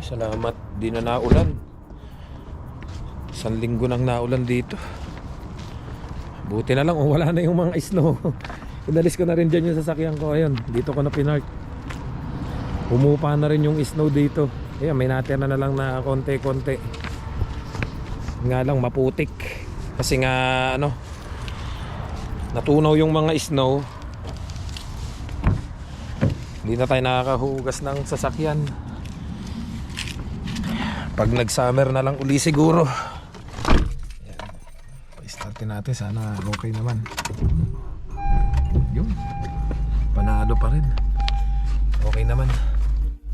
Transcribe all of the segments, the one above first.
Salamat, di na naulan. Isang linggo nang naulan dito. Buti na lang wala na yung mga snow. Inalis ko na rin dyan yung sasakyan ko. Ayun, dito ko na pinark. Humupa na rin yung snow dito. Ayan, may natira na lang na konti-konti. Nga lang maputik. Kasi nga natunaw yung mga snow. Hindi na tayo nakakahugas ng sasakyan. Pag nag-summer na lang uli siguro. Ayan. Pa-startin natin, sana okay naman. Yun, panalo pa rin. Okay naman.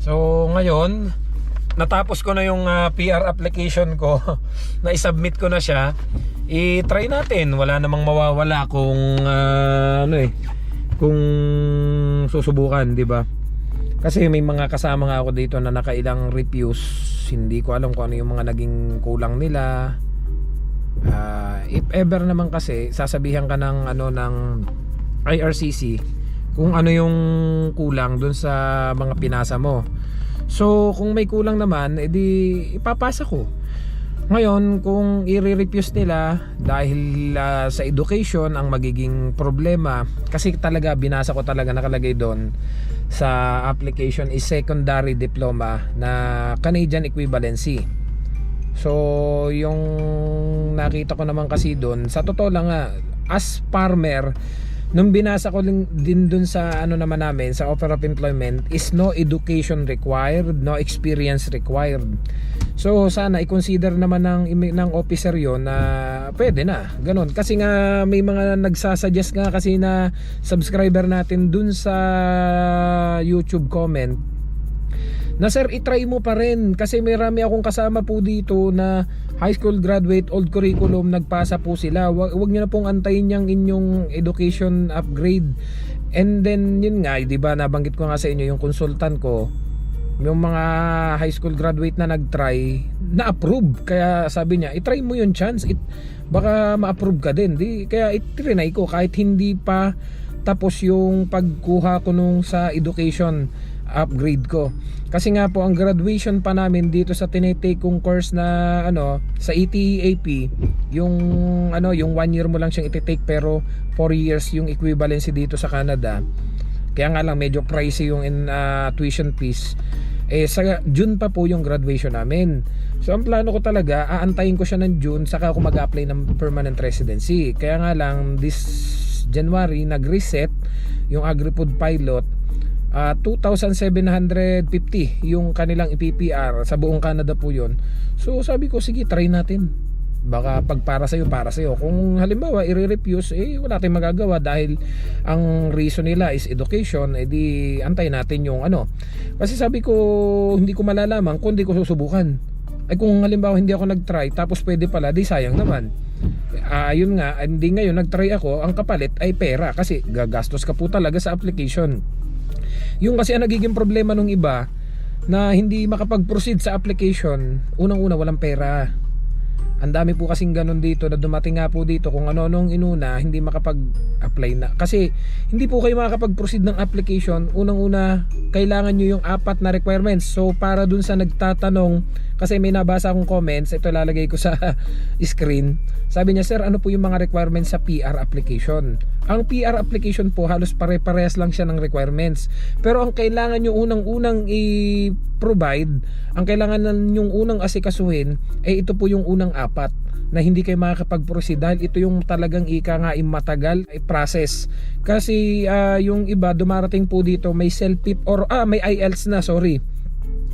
So ngayon, natapos ko na yung PR application ko. Na-submit ko na siya. I-try natin. Wala namang mawawala kung kung susubukan, di ba? Kasi may mga kasama nga ako dito na nakailang reviews. Hindi ko alam kung ano yung mga naging kulang nila. If ever naman kasi sasabihan ka ng ng IRCC kung ano yung kulang dun sa mga pinasa mo. So kung may kulang naman, edi ipapasa ko. Ngayon, kung i-refuse nila dahil sa education ang magiging problema, kasi talaga binasa ko talaga nakalagay doon sa application is secondary diploma na Canadian equivalency. So yung nakita ko naman kasi doon, sa totoo lang as farmer, nung binasa ko din dun sa naman namin sa offer of employment is no education required, no experience required. So sana i-consider naman ng officer yon na pwede na ganun, kasi nga may mga nagsasuggest nga kasi na subscriber natin dun sa YouTube comment na sir, itry mo pa rin kasi may rami akong kasama po dito na high school graduate, old curriculum, nagpasa po sila. Wag niyo na pong antayin yung inyong education upgrade. And then yun nga, di ba, nabanggit ko nga sa inyo yung consultant ko, yung mga high school graduate na nagtry, na-approve. Kaya sabi niya, itry mo yung chance, baka ma-approve ka din. Kaya itrinay ko kahit hindi pa tapos yung pagkuha ko nung sa education upgrade ko. Kasi nga po ang graduation pa namin dito sa tinitake kong course na sa ETAP, yung yung 1 year mo lang siyang iti-take pero 4 years yung equivalency dito sa Canada. Kaya nga lang medyo pricey yung tuition fees. Sa June pa po yung graduation namin. So ang plano ko talaga, aantayin ko siya ng June saka ako mag-apply ng permanent residency. Kaya nga lang this January nag-reset yung agri-food pilot. 2,750 yung kanilang PPR sa buong Canada po yun. So sabi ko, sige, try natin. Baka pag para sa'yo, para sa'yo. Kung halimbawa i-refuse, wala tayong magagawa dahil ang reason nila is education, edi antay natin yung kasi sabi ko, hindi ko malalaman kung hindi ko susubukan. Kung halimbawa hindi ako nag-try tapos pwede pala, di sayang naman. Yun nga, hindi ngayon nag-try ako, ang kapalit ay pera kasi gagastos ka po talaga sa application. Yung kasi ang nagiging problema nung iba na hindi makapag-proceed sa application, unang-una walang pera. Ang dami po kasing ganun dito na dumating nga po dito kung nung inuna hindi makapag-apply na. Kasi hindi po kayo makakapag-proceed ng application. Unang-una, kailangan nyo yung 4 na requirements. So para dun sa nagtatanong, kasi may nabasa akong comments, ito lalagay ko sa screen. Sabi niya, sir, ano po yung mga requirements sa PR application? Ang PR application po halos pare-parehas lang siya ng requirements. Pero ang kailangan nyo unang-unang i-provide, ang kailangan yung unang asikasuhin, ito po yung unang 4 na hindi kayo makakapag-proceed dahil ito yung talagang matagal process. Kasi yung iba dumarating po dito may self-pip or may IELTS na, sorry.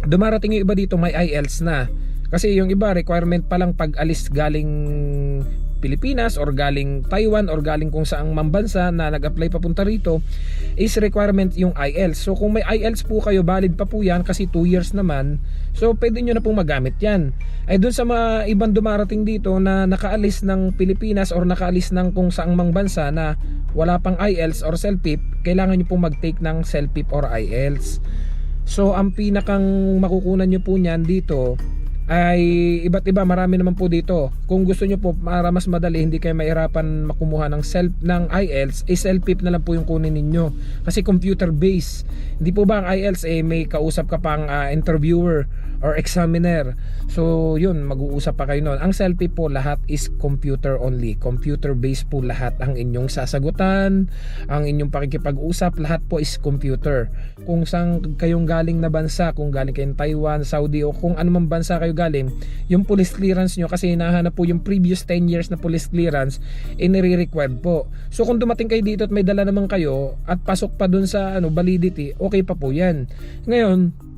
Dumarating yung iba dito may IELTS na. Kasi yung iba requirement pa lang pag alis galing Pilipinas or galing Taiwan or galing kung saang mambansa na nag-apply papunta rito is requirement yung IELTS. So kung may IELTS po kayo, valid pa po yan kasi 2 years naman. So pwede nyo na pong magamit yan. Dun sa mga ibang dumarating dito na nakaalis ng Pilipinas or nakaalis ng kung saang mang bansa na wala pang IELTS or CELPIP, kailangan nyo pong mag-take ng CELPIP or IELTS. So ang pinakang makukunan nyo po niyan dito ay iba't iba, marami naman po dito. Kung gusto nyo po para mas madali, hindi kayo mahirapan makumuha ng IELTS, self-pip na lang po yung kunin ninyo kasi computer based. Hindi po ba ang IELTS may kausap ka pang interviewer or examiner, so yun, mag-uusap pa kayo nun. Ang self-pip po lahat is computer only, computer based po lahat. Ang inyong sasagutan, ang inyong pakikipag-usap, lahat po is computer. Kung saan kayong galing na bansa, kung galing kayong Taiwan, Saudi, o kung anumang bansa kayo galing, yung police clearance nyo, kasi hinahanap po yung previous 10 years na police clearance, nire-required po. So kung dumating kayo dito at may dala naman kayo at pasok pa dun sa validity, okay pa po yan. Ngayon,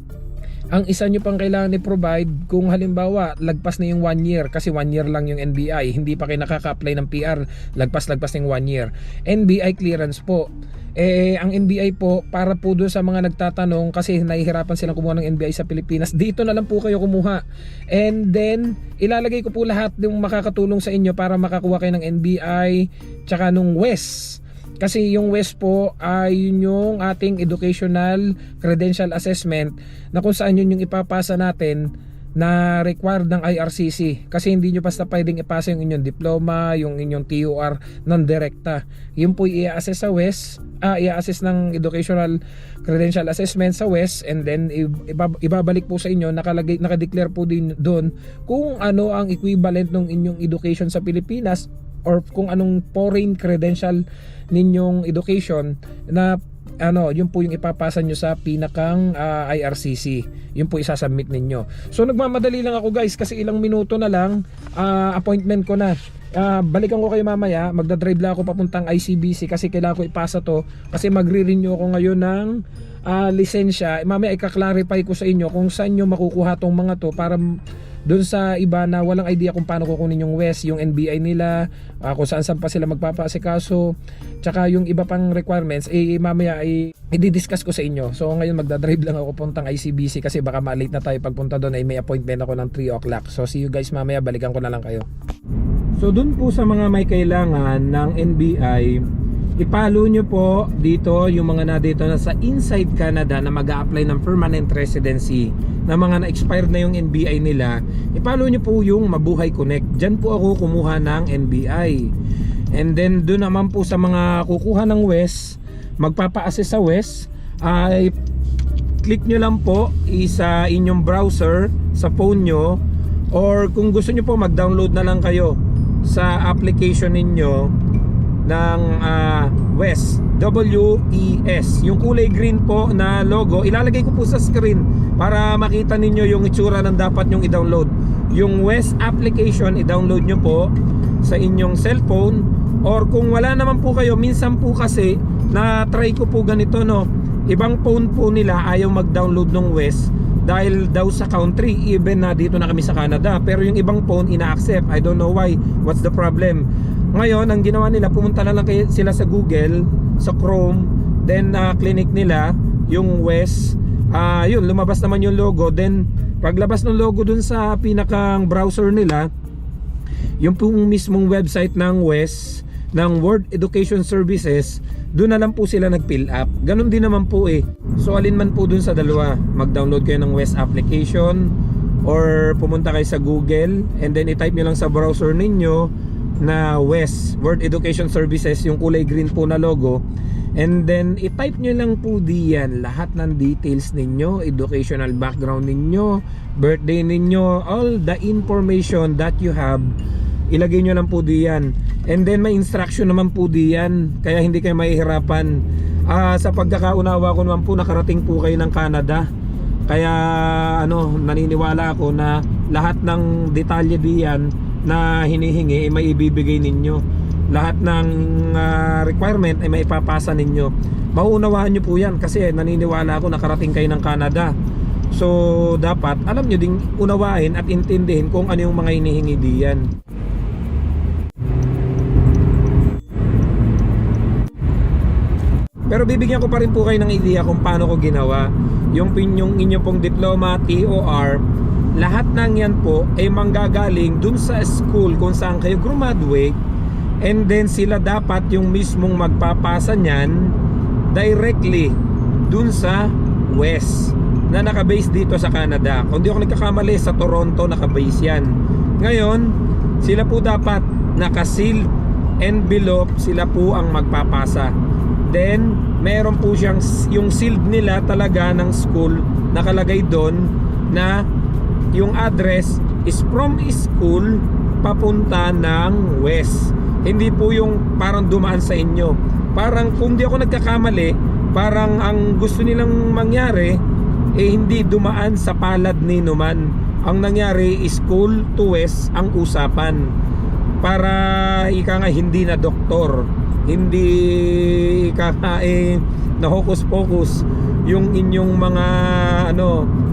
ang isa nyo pang kailangan i-provide kung halimbawa lagpas na yung 1 year, kasi 1 year lang yung NBI, hindi pa kayo nakaka-apply ng PR, lagpas na yung 1 year, NBI clearance po. Ang NBI po, para po doon sa mga nagtatanong, kasi nahihirapan silang kumuha ng NBI sa Pilipinas, dito na lang po kayo kumuha. And then ilalagay ko po lahat ng makakatulong sa inyo para makakuha kayo ng NBI tsaka nung WES. Kasi yung WES po ay yun yung ating educational credential assessment, na kung saan yun yung ipapasa natin na required ng IRCC. Kasi hindi nyo basta pwedeng ipasa yung inyong diploma, yung inyong TUR ng direkta. Yun po i-assess sa WES, i-assess ng educational credential assessment sa WES, and then ibabalik po sa inyo, nakadeclare po din doon kung ano ang equivalent ng inyong education sa Pilipinas, or kung anong foreign credential ninyong education na yun po yung ipapasa nyo sa pinakang IRCC. Yun po isasubmit ninyo. So nagmamadali lang ako guys, kasi ilang minuto na lang appointment ko na. Balikan ko kayo mamaya, magdadrive lang ako papuntang ICBC kasi kailangan ko ipasa to, kasi magre-renew ako ngayon ng lisensya. Mamaya i-clarify ko sa inyo kung saan nyo makukuha tong mga to, para doon sa iba na walang idea kung paano kukunin yung WES, yung NBI nila, kung saan pa sila magpapaasikaso, tsaka yung iba pang requirements, mamaya i-discuss ko sa inyo. So ngayon magdadrive lang ako puntang ICBC kasi baka ma-late na tayo pagpunta doon, may appointment ako ng 3 o'clock. So see you guys mamaya, balikan ko na lang kayo. So doon po sa mga may kailangan ng NBI, ipalo nyo po dito yung mga dito na sa inside Canada na mag-a-apply ng permanent residency, na mga na-expired na yung NBI nila. Ipalo nyo po yung Mabuhay Connect. Diyan po ako kumuha ng NBI. And then doon naman po sa mga kukuha ng WES, magpapa-assess sa WES, ay click nyo lang po sa inyong browser sa phone nyo, or kung gusto nyo po mag-download na lang kayo sa application ninyo ng WES, WES, yung kulay green po na logo. Ilalagay ko po sa screen para makita ninyo yung itsura ng dapat nyong i-download. Yung WES application, i-download nyo po sa inyong cellphone, or kung wala naman po kayo, minsan po kasi na try ko po ganito, ibang phone po nila ayaw mag-download ng WES dahil daw sa country, even na dito na kami sa Canada, pero yung ibang phone ina-accept. I don't know why, what's the problem. Ngayon, ang ginawa nila, pumunta na lang sila sa Google, sa Chrome, then clinic nila yung WES. Yun, lumabas naman yung logo. Then paglabas ng logo dun sa pinakang browser nila, yung pong mismong website ng WES, ng World Education Services, doon na lang po sila nag-fill up. Ganun din naman po So alin man po dun sa dalawa, mag-download kayo ng WES application, or pumunta kayo sa Google, and then i-type nyo lang sa browser ninyo na WES, World Education Services, yung kulay green po na logo, and then i-type nyo lang po diyan lahat ng details ninyo, educational background ninyo, birthday ninyo, all the information that you have, ilagay nyo lang po diyan. And then may instruction naman po diyan, kaya hindi kayo mahihirapan. Sa pagkakaunawa ko naman po, nakarating po kayo ng Canada, kaya naniniwala ako na lahat ng detalye diyan na hinihingi may ibibigay ninyo. Lahat ng requirement ay maipapasa ninyo. Mauunawaan nyo po yan, kasi naniniwala ako nakarating kayo ng Canada. So dapat alam nyo ding unawain at intindihin kung ano yung mga hinihingi diyan. Pero bibigyan ko pa rin po kayo ng idea kung paano ko ginawa. Yung inyo pong diploma, TOR, lahat ng yan po ay manggagaling dun sa school kung saan kayo graduate, and then sila dapat yung mismong magpapasa nyan directly dun sa WES. na nakabase dito sa Canada. Kung di ako nagkakamali, sa Toronto nakabase yan. Ngayon, sila po dapat naka-sealed envelope, sila po ang magpapasa. Then, meron po siyang, yung sealed nila talaga ng school, nakalagay doon na yung address is from school papunta ng west. Hindi po yung parang dumaan sa inyo. Parang kung di ako nagkakamali, parang ang gusto nilang mangyari hindi dumaan sa palad ni Numan. Ang nangyari is school to west ang usapan. Para ika nga hindi na doktor, hindi ika nga na hocus pocus yung inyong mga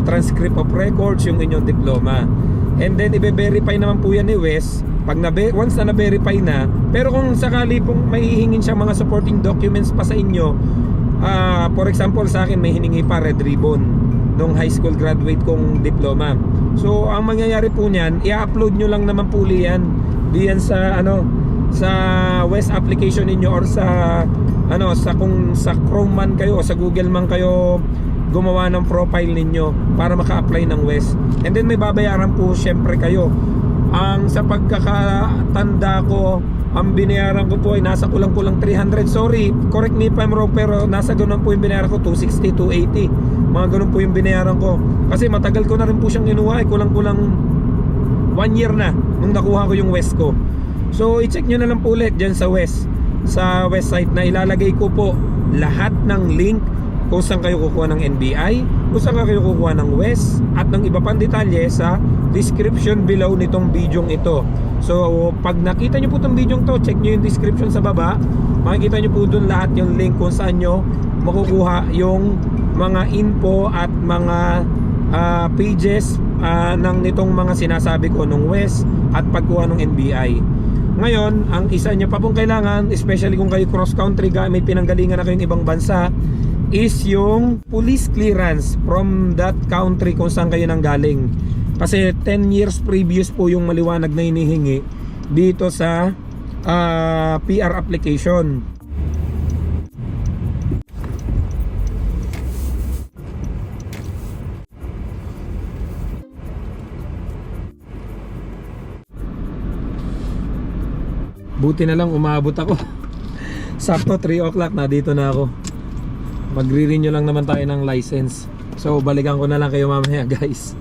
transcript of records, yung inyong diploma. And then i-verify naman po yan ni Wes pag once na na-verify na. Pero kung sakali pong may hihingin siya mga supporting documents pa sa inyo, for example sa akin may hiningi pa red ribbon nung high school graduate kong diploma. So ang mangyayari po niyan, i-upload nyo lang naman po yan diyan sa sa West application ninyo, or sa kung sa Chrome man kayo o sa Google man kayo gumawa ng profile ninyo para maka-apply ng West. And then may babayaran po syempre kayo. Ang sa pagkakatanda ko, ang binayaran ko po ay nasa kulang-kulang 300. Sorry, correct me if I'm wrong, pero nasa ganun po yung binayaran ko, 260, 280. Mga ganun po yung binayaran ko. Kasi matagal ko na rin po siyang kinuha, kulang-kulang 1 year na nung nakuha ko yung West ko. So i-check nyo na lang po ulit dyan sa West site na ilalagay ko po lahat ng link kung saan kayo kukuha ng NBI, kung saan kayo kukuha ng West, at ng iba pang detalye sa description below nitong video ito. So pag nakita nyo po itong video to, check nyo yung description sa baba. Makikita nyo po dun lahat yung link kung saan nyo makukuha yung mga info at mga pages ng nitong mga sinasabi ko nung West at pagkuha ng NBI. Ngayon, ang isa nyo pa pong kailangan, especially kung kayo cross country, may pinanggalingan na kayong ibang bansa, is yung police clearance from that country kung saan kayo nanggaling. Kasi 10 years previous po yung maliwanag na hinihingi dito sa PR application. Buti na lang umabot ako. Sakto 3 o'clock na dito na ako. Magre-renew lang naman tayo ng license. So balikan ko na lang kayo mamaya, guys.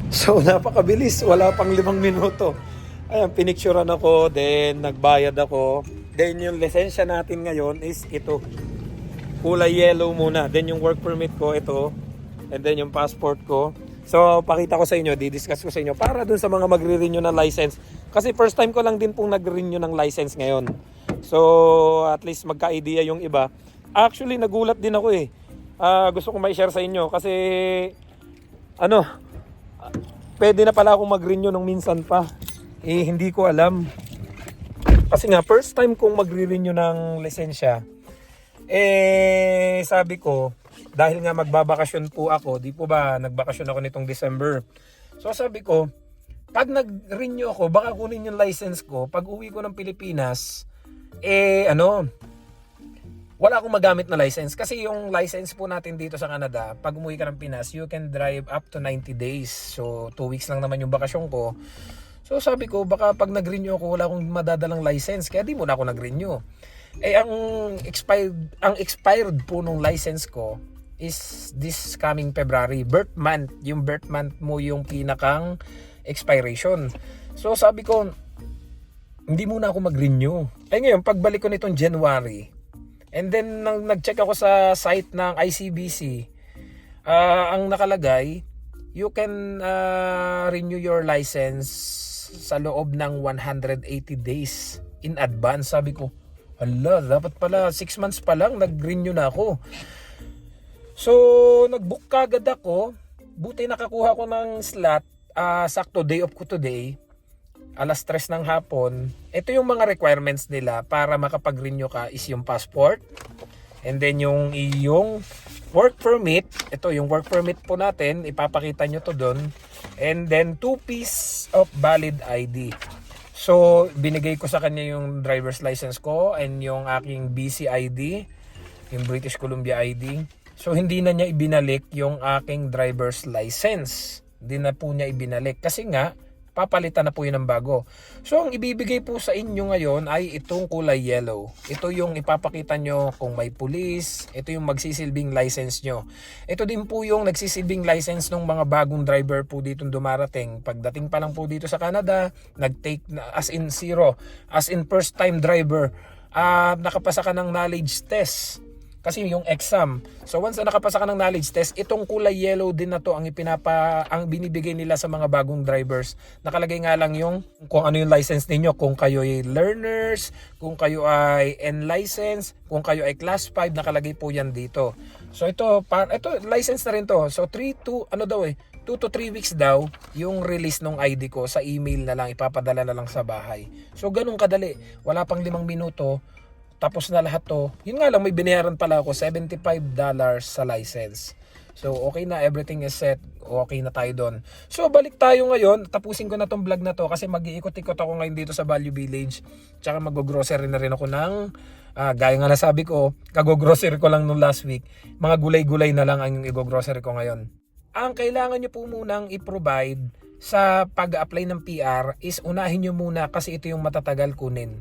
So napakabilis, wala pang 5 minuto. Ayan, pinicturean ako, then nagbayad ako. Then yung lisensya natin ngayon is ito. Kulay yellow muna. Then yung work permit ko ito. And then yung passport ko. So pakita ko sa inyo, di-discuss ko sa inyo para dun sa mga magre-renew ng license. Kasi first time ko lang din pong nag-renew ng license ngayon. So at least magka-idea yung iba. Actually nagulat din ako eh. Gusto kong mai-share sa inyo kasi pwede na pala akong mag-renew nung minsan pa. Hindi ko alam. Kasi nga first time kong magre-renew ng lisensya. Sabi ko, dahil nga magbabakasyon po ako, di po ba nagbakasyon ako nitong December. So sabi ko, pag nag-renew ako, baka kunin yung license ko. Pag uwi ko ng Pilipinas, wala akong magamit na license. Kasi yung license po natin dito sa Canada, pag umuwi ka ng Pinas, you can drive up to 90 days. So 2 weeks lang naman yung bakasyon ko. So sabi ko, baka pag nag-renew ako, wala akong madadalang license. Kaya di muna ako nag-renew. Ang expired po nung license ko is this coming February. Birth month. Yung birth month mo yung pinakang expiration. So sabi ko, hindi muna ako mag-renew. Ngayon, pagbalik ko nitong January, and then nag-check ako sa site ng ICBC, ang nakalagay, you can renew your license sa loob ng 180 days in advance. Sabi ko, hala, dapat pala 6 months pa lang nag-renew na ako. So nag-book kagad ako. Buti nakakuha ko ng slot. Sakto day off ko today, 3:00 ng hapon. Ito yung mga requirements nila para makapag-renew ka is yung passport, And then yung iyong work permit, ito yung work permit po natin, ipapakita nyo to doon. And then 2 piece of valid ID. So binigay ko sa kanya yung driver's license ko and yung aking BC ID, yung British Columbia ID. So hindi na niya ibinalik yung aking driver's license. Hindi na po niya ibinalik kasi nga papalitan na po yun ng bago. So ang ibibigay po sa inyo ngayon ay itong kulay yellow. Ito yung ipapakita nyo kung may pulis. Ito yung magsisilbing license nyo. Ito din po yung nagsisilbing license ng mga bagong driver po dito dumarating. Pagdating pa lang po dito sa Canada, nag-take as in zero, as in first time driver, nakapasa ka ng knowledge test. Kasi yung exam. So once na nakapasa ka ng knowledge test, itong kulay yellow din na to ang binibigay nila sa mga bagong drivers. Nakalagay nga lang yung kung ano yung license ninyo, kung kayo ay learners, kung kayo ay N-license, kung kayo ay class 5, nakalagay po yan dito. So ito license na rin to. So 2 to 3 weeks daw yung release ng ID ko sa email na lang, ipapadala na lang sa bahay. So ganun kadali. Wala pang 5 minuto. Tapos na lahat to. Yun nga lang, may binayaran pala ako $75 sa license. So okay na, everything is set. Okay na tayo doon. So balik tayo ngayon. Tapusin ko na tong vlog na to kasi mag-iikot-ikot ako ngayon dito sa Value Village. Tsaka mag-grocery na rin ako ng gaya nga nasabi ko, kag-grocery ko lang nung last week. Mga gulay-gulay na lang ang i-grocery ko ngayon. Ang kailangan nyo po munang i-provide sa pag-apply ng PR is unahin nyo muna kasi ito yung matatagal kunin.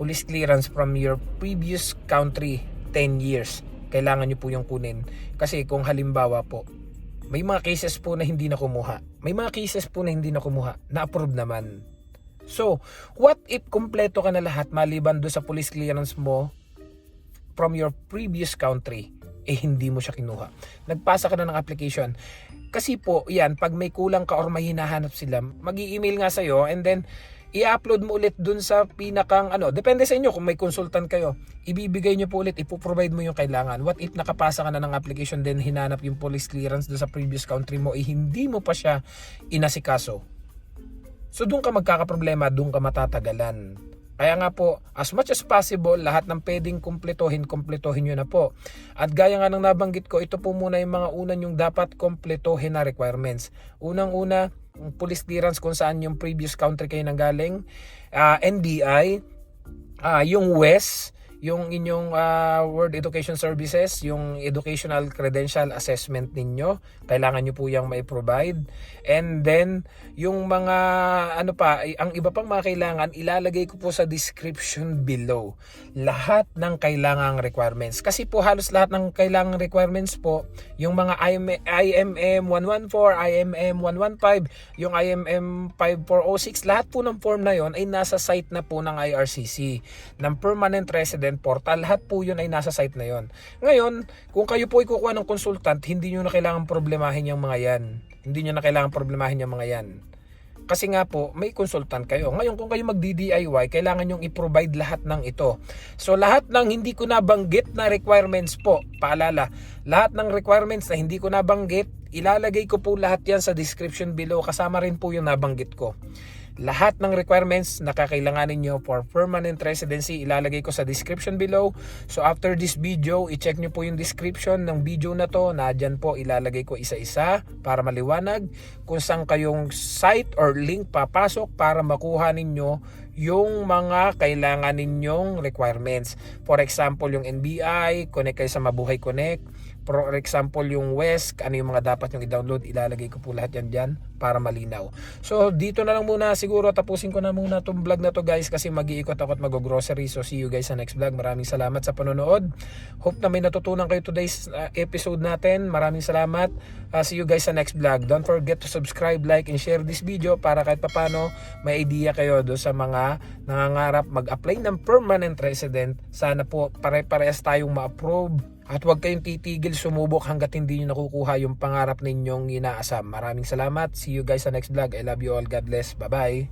Police clearance from your previous country 10 years. Kailangan nyo po yung kunin. Kasi kung halimbawa po, may mga cases po na hindi na kumuha. May mga cases po na hindi na kumuha. Na-approve naman. So, what if kumpleto ka na lahat maliban doon sa police clearance mo from your previous country? Hindi mo siya kinuha. Nagpasa ka na ng application. Kasi po, yan, pag may kulang ka or may hinahanap sila, mag-i-email nga sa'yo and then i-upload mo ulit dun sa pinakang depende sa inyo kung may consultant kayo. Ibibigay nyo po ulit, ipoprovide mo yung kailangan. What if nakapasa ka na ng application then hinanap yung police clearance dun sa previous country mo, hindi mo pa siya inasikaso. So dun ka magkakaproblema, dun ka matatagalan. Kaya nga po, as much as possible, lahat ng pwedeng kumpletuhin nyo na po. At gaya nga ng nabanggit ko, ito po muna yung mga unang yung dapat kumpletuhin na requirements. Unang-una, police clearance kung saan yung previous country kayo nanggaling, NBI, yung WES, yung inyong World Education Services, yung Educational Credential Assessment ninyo, kailangan nyo po yung mai-provide. And then, yung mga ang iba pang mga kailangan, ilalagay ko po sa description below. Lahat ng kailangang requirements. Kasi po halos lahat ng kailangang requirements po, yung mga IMM 114, IMM 115, yung IMM 5406, lahat po ng form na yon ay nasa site na po ng IRCC, ng Permanent Resident Portal. Lahat po yun ay nasa site na yon. Ngayon, kung kayo po ay kukuha ng consultant, hindi nyo na kailangan problemahin yung mga yan. Hindi nyo na kailangan problemahin yung mga yan. Kasi nga po, may consultant kayo. Ngayon, kung kayo magdi-DIY, kailangan nyong i-provide lahat ng ito. So, lahat ng hindi ko nabanggit na requirements po, paalala, lahat ng requirements na hindi ko nabanggit, ilalagay ko po lahat yan sa description below. Kasama rin po yung nabanggit ko. Lahat ng requirements na kakailanganin nyo for permanent residency, ilalagay ko sa description below. So after this video, i-check nyo po yung description ng video na to. Nadyan po, ilalagay ko isa-isa para maliwanag kung saan kayong site or link papasok para makuha ninyo yung mga kailangan ninyong requirements. For example, yung NBI, connect kayo sa Mabuhay Connect. For example, yung WESC, ano yung mga dapat yung i-download, ilalagay ko po lahat yan dyan para malinaw. So, dito na lang muna siguro, tapusin ko na muna itong vlog na to guys kasi mag-iikot ako at mag-grocery. So, see you guys sa next vlog. Maraming salamat sa panonood. Hope na may natutunan kayo today's episode natin. Maraming salamat. See you guys sa next vlog. Don't forget to subscribe, like, and share this video para kahit papano may idea kayo do sa mga nangangarap mag-apply ng permanent resident. Sana po pare-parehas tayong ma-approve. At huwag kayong titigil sumubok hanggat hindi nyo nakukuha yung pangarap ninyong inaasam. Maraming salamat. See you guys sa next vlog. I love you all. God bless. Bye-bye.